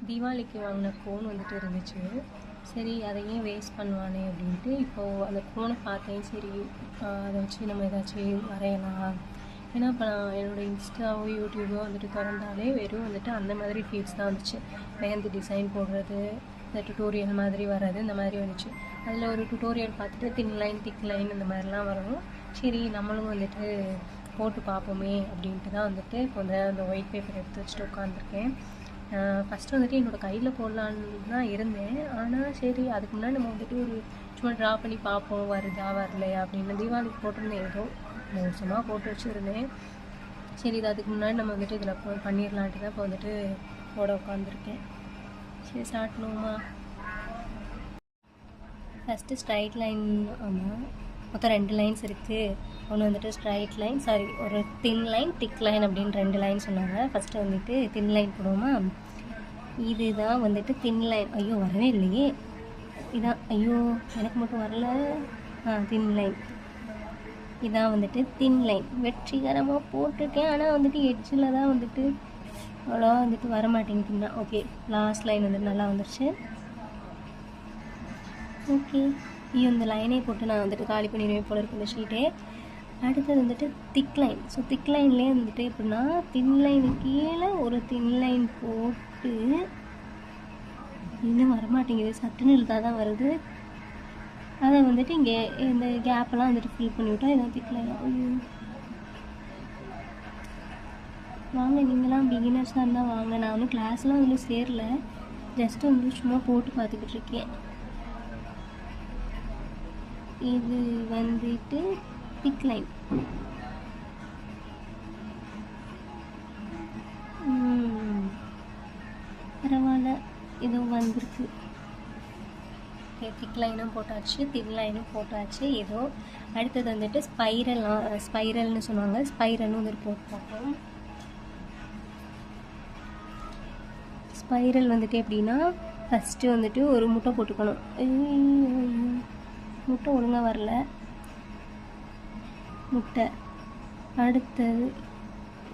தீபாவளிக்கு வாங்கின கோன் வந்துட்டு இருந்துச்சு. சரி அதையும் வேஸ்ட் பண்ணுவானே அப்படின்ட்டு இப்போது அந்த கோனை பார்த்தேன். சரி அதை வச்சு நம்ம ஏதாச்சும் வரையலாம். ஏன்னா இப்போ நான் என்னோடய இன்ஸ்டாவோ யூடியூபோ வந்துட்டு திறந்தாலே வெறும் வந்துட்டு அந்த மாதிரி ஃபீட்ஸ் தான் வந்துச்சு. மெஹந்தி டிசைன் போடுறது, இந்த டுட்டோரியல் மாதிரி வர்றது, இந்த மாதிரி வந்துச்சு. அதில் ஒரு டுட்டோரியல் பார்த்துட்டு தின் லைன் திக் லைன் இந்த மாதிரிலாம் வரும். சரி நம்மளும் வந்துட்டு போட்டு பார்ப்போமே அப்படின்ட்டு தான் வந்துட்டு இப்போ அந்த ஒயிட் பேப்பர் எடுத்து வச்சுட்டு உட்காந்துருக்கேன். ஃபஸ்ட்டு வந்துட்டு என்னோடய கையில் போடலான்னு தான் இருந்தேன். ஆனால் சரி அதுக்கு முன்னாடி நம்ம வந்துட்டு ஒரு சும்மா ட்ரா பண்ணி பார்ப்போம் வருதா வரலையா அப்படின்னு. தீபாவளிக்கு போட்டிருந்தேன், ஏதோ மோசமாக போட்டு வச்சுருந்தேன். சரி இது அதுக்கு முன்னாடி நம்ம வந்துட்டு இதில் பண்ணிடலான்ட்டு தான் இப்போ வந்துட்டு போட உட்காந்துருக்கேன். சரி ஸ்டார்ட் பண்ணுவோமா? First straight line. ஆமாம், மொத்தம் 2 லைன்ஸ் இருக்குது. ஒன்று வந்துட்டு ஸ்ட்ரைட் லைன், சாரி ஒரு தின் லைன் திக் லைன் அப்படின்னு 2 லைன் சொன்னாங்க. ஃபஸ்ட்டு வந்துட்டு தின் லைன் போடுவோமா? இதுதான் வந்துட்டு தின் லைன். ஐயோ வரவே இல்லையே, இதான். ஐயோ எனக்கு மட்டும் வரல. Thin line. இதான் வந்துட்டு தின் லைன். வெற்றிகரமாக போட்டுட்டேன். ஆனால் வந்துட்டு எட்ஜில் தான் வந்துட்டு அவ்வளோவா வந்துட்டு வரமாட்டேங்குதுன்னா. ஓகே, லாஸ்ட் லைன் வந்துட்டு நல்லா வந்துருச்சு. ஓகே, இந்த லைனே போட்டு நான் வந்துட்டு காலி பண்ணிடுவேன் போல இருக்கு இந்த ஷீட்டே. அடுத்தது வந்துட்டு திக் லைன். ஸோ திக் லைன்லேயே வந்துட்டு எப்படின்னா தின் லைனு கீழே ஒரு தின் லைன் போட்டு, இன்னும் வரமாட்டேங்குது, சட்டுன்னு இழுத்தா தான் வருது. அதை வந்துட்டு இங்கே இந்த கேப்பெல்லாம் வந்துட்டு ஃபில் பண்ணிவிட்டா இதான் திக் லைன். ஐயோ வாங்க, நீங்களாம் பிகினர்ஸாக இருந்தால் வாங்க. நான் வந்து கிளாஸ்லாம் வந்து சேரல, ஜஸ்ட்டு வந்து சும்மா போட்டு பார்த்துக்கிட்டு இருக்கேன். இது வந்துட்டு திக் லைன். பரவாயில்ல, ஏதோ வந்திருக்கு. திக் லைனும் போட்டாச்சு, தின் லைனும் போட்டாச்சு. ஏதோ அடுத்தது வந்துட்டு ஸ்பைரல்னு சொன்னாங்க. ஸ்பைரல்னு வந்துட்டு போட்டு பார்ப்போம். ஸ்பைரல் வந்துட்டு எப்படின்னா ஃபஸ்ட்டு வந்துட்டு ஒரு முட்டை போட்டுக்கணும். முட்டை ஒழுங்காக வரல. முட்டை அடுத்தது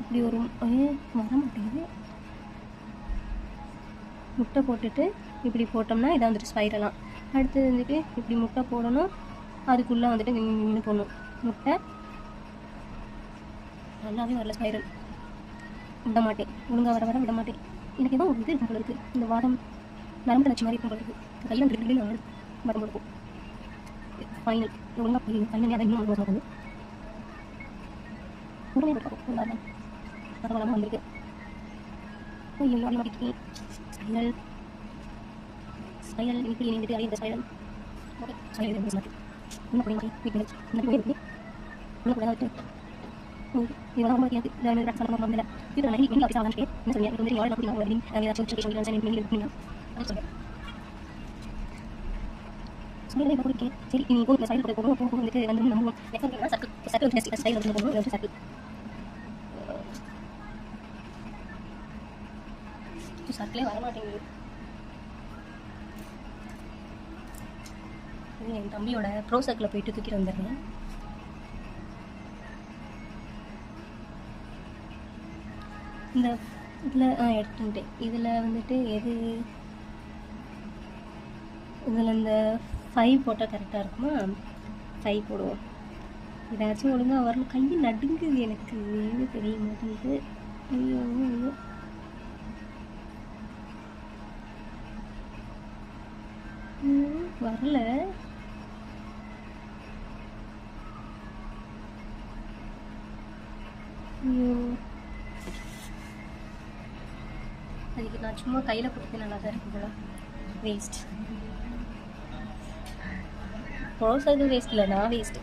இப்படி ஒரு வர மாட்டேங்குது. முட்டை போட்டுட்டு இப்படி போட்டோம்னா இதை வந்துட்டு ஸ்பைரலாம். அடுத்தது வந்துட்டு இப்படி முட்டை போடணும், அதுக்குள்ளே வந்துட்டு நின்று போடணும். முட்டை நல்லாவே வரல. ஸ்பைரல் விட மாட்டேன், ஒழுங்காக வர விட மாட்டேன். எனக்கு ஏதோ ஒரு இது இருக்கும் போல இருக்குது, இந்த வாதம் நரம்பு தளர்ச்சி மாதிரி இருக்கும் போல இருக்குது. கையில் திருப்பி வரம் கொடுக்கும். ஃபைனல் ஒழுங்காக ஃபைனல் அதை இன்னும் வந்து உடனே பரவாயில்லாமல் வந்திருக்கு. ஸ்பைரல் ஸ்பைரல் இப்படி வந்துட்டு அறிந்த ஸ்பைரல். ஓகே, ஸ்பைரல் இன்னும் போய் இன்னும் போய் இதெல்லாம் ரொம்ப எனக்கு இதில் சொல்லலாம். இது நான் இன்னும் அப்படி சாப்பிட்டு என்ன சொல்லுங்கள், இது வந்து யாரும் அப்படி நான் அப்படின்னு ஏதாச்சும் சொல்லுங்கள். ஸ்பைரல் இப்போ போயிருக்கேன். சரி நீ போய் ஸ்பைரல் போட்டு போகும் வந்துட்டு வந்து நம்ம சர்க்கிள் ஸ்டைல் வந்து போகணும். சர்க்கிள் சர்க்கிளே வரமாட்டேங்குது. என் தம்பியோட ப்ரோ சர்க்கிளை போயிட்டு தூக்கிட்டு வந்துடுறேன். இந்த இதில் எடுத்துட்டேன். இதில் வந்துட்டு எது இதில் இந்த 5 போட்டால் கரெக்டாக இருக்குமா? 5 போடுவோம். ஏதாச்சும் ஒழுங்காக வரணும். கை நடுங்குது எனக்கு, தெரிய மாட்டேங்குது. ஐயோ ஐயோ, வரல. ஐயோ, அதுக்கு நான் சும்மா கையில் கொடுத்து நல்லா தான் இருக்கு போல. வேஸ்ட். ப்ரோசைடு வேஸ்ட் இல்லை, நான் வேஸ்ட்டு.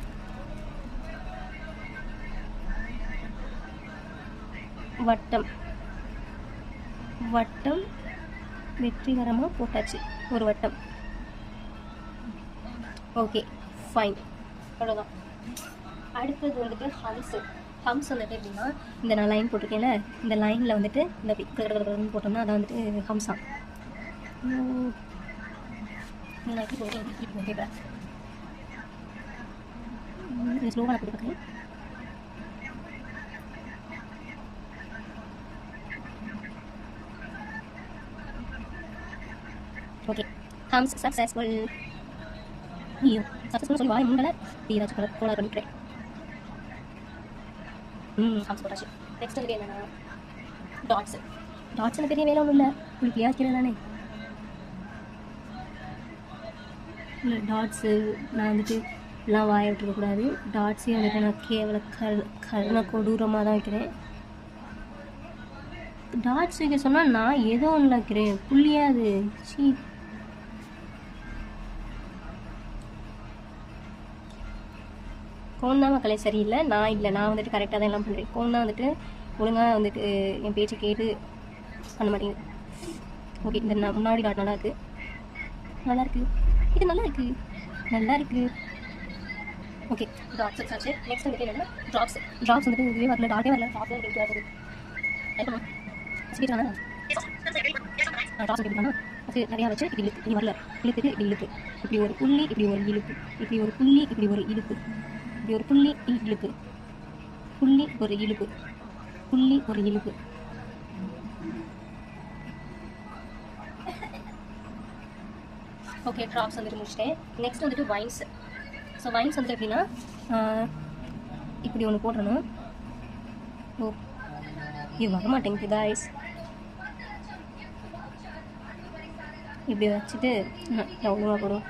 வட்டம் வட்டம் வெற்றிகரமாக போட்டாச்சு, ஒரு வட்டம். ஓகே ஃபைன், அவ்வளோதான். அடுத்தது வந்துட்டு ஹம்ஸ் வந்துட்டு எப்படின்னா இந்த நான் லைன் போட்டிருக்கேன்ல, இந்த லைனில் வந்துட்டு இந்த போட்டோம்னா அதான் வந்துட்டு ஹம்ஸா. நான் எப்படி போட்டேன் ஸ்லோவாக நான் போட்டு பார்க்குறேன். ஓகே ஹம்ஸ் சக்ஸஸ்ஃபுல். ஐயோ சக்ஸஸ்ஃபுல் சொல்லி வாய் முண்டல ஏதாச்சும் கோலா பண்ணிக்கிறேன். ஹம்ஸ் போட்டாச்சு. நெக்ஸ்ட் வந்து என்னன்னா டாட்ஸில் பெரிய வேலை ஒன்றும் இல்லை, உங்களுக்கு கிளியர் தானே. இல்லை டாட்ஸு நான் வந்துட்டு எல்லாம் வாய விட்டுருக்கக்கூடாது. டாட்ஸையும் வந்துட்டு நான் கேவல கருணை கொடூரமாக தான் வைக்கிறேன். டாட்ஸ் வைக்க சொன்னால் நான் ஏதோ ஒன்று வைக்கிறேன், புள்ளியாது. சீ கோன் தான் மக்களே சரியில்லை, நான் வந்துட்டு கரெக்டாக தான் எல்லாம் பண்ணுறேன். கோன் தான் வந்துட்டு ஒழுங்காக வந்துட்டு என் பேச்சு கேட்டு பண்ண மாட்டேங்குது. ஓகே இந்த முன்னாடி டாட் நல்லா இருக்குது, இது நல்லா இருக்குது. ஓகே டாட்ஸ் வச்சாச்சு. நெக்ஸ்ட் வந்துட்டு என்னென்னா ட்ராப்ஸ் வந்துட்டு இதுவே வரல, டாட்டே வரல. ட்ராப் தான் எனக்கு வருது. ஸ்வீட்டானா ட்ராப்ஸ் எடுத்துக்கானா அது நிறையா வச்சு இப்படி இழுக்கு, நீ வரல இழுத்துட்டு இப்படி இழுக்கு, இப்படி ஒரு புள்ளி இப்படி ஒரு இழுப்பு, இப்படி ஒரு புள்ளி இப்படி ஒரு இழுப்பு, இப்படி ஒரு புள்ளி இழுப்பு, புள்ளி ஒரு இழுப்பு, புள்ளி ஒரு இழுப்பு. ஓகே ட்ராப்ஸ் வந்துட்டு முடிச்சிட்டேன். நெக்ஸ்ட் வந்துட்டு வைன்ஸ். ஸோ வைன்ஸ் வந்துட்டு எப்படின்னா இப்படி ஒன்று போடணும். ஓ இது வர மாட்டேங்குது காய்ஸ். இப்படி வச்சுட்டு ஒழுங்காக போடும்.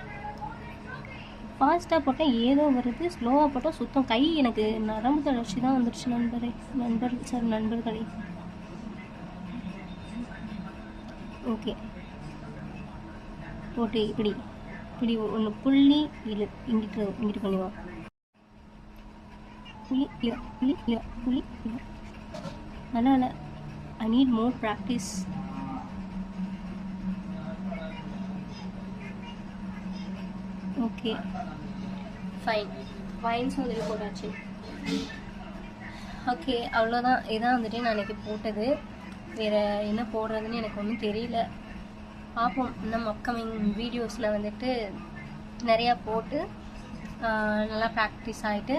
ஃபாஸ்ட்டாக போட்டால் ஏதோ வருது, ஸ்லோவாக போட்டால் சுத்தம் கை எனக்கு நரம்பு தளர்ச்சி தான் வந்துடுச்சு நண்பர்களே. ஓகே போட்டு இப்படி ஒன்று புள்ளி இங்கிட்டு பண்ணுவோம். புள்ளி நல்லா I need more practice. Okay fine wines வந்துட்டு போட்டாச்சு. ஓகே அவ்வளோதான். இதான் வந்துட்டு நான் இன்றைக்கி போட்டது. வேறு என்ன போடுறதுன்னு எனக்கு ஒன்றும் தெரியல. பார்ப்போம் இன்னும் அப்கமிங் வீடியோஸில் வந்துட்டு நிறையா போட்டு நல்லா ப்ராக்டிஸ் ஆகிட்டு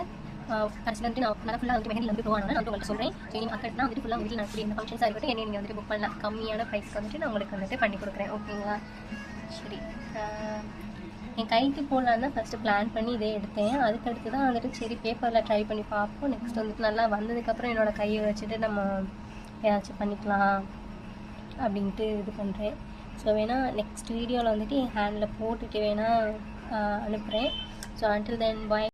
கடைசியில் வந்துட்டு நான் நல்லா ஃபுல்லாக வந்துட்டு மெஹந்தில் வந்துட்டு போவாங்க. நான் உங்களுக்கு சொல்கிறேன். சரி மக்கள்னா வந்துட்டு ஃபுல்லாக வீட்டில் நான் இந்த ஃபங்க்ஷன்ஸாக இருக்கட்டும் என்ன நீங்கள் வந்துட்டு புக் பண்ணலாம், கம்மியான ப்ரைஸ்க்கு வந்துட்டு நான் உங்களுக்கு வந்துட்டு பண்ணி கொடுக்குறேன். ஓகேங்களா? சரி என் கைக்கு போடலான்னு தான் ஃபஸ்ட்டு பிளான் பண்ணி இதே எடுத்தேன். அதுக்கடுத்து தான் வந்துட்டு சரி பேப்பரில் ட்ரை பண்ணி பார்ப்போம். நெக்ஸ்ட் வந்துட்டு நல்லா வந்ததுக்கப்புறம் என்னோடய கையை வச்சுட்டு நம்ம ஏதாச்சும் பண்ணிக்கலாம் அப்படின்ட்டு இது பண்ணுறேன். ஸோ வேணால் நெக்ஸ்ட் வீடியோவில் வந்துட்டு என் ஹேண்டில் போட்டுட்டு வேணால் அனுப்புகிறேன். ஸோ அன்டில் தென் பாய்.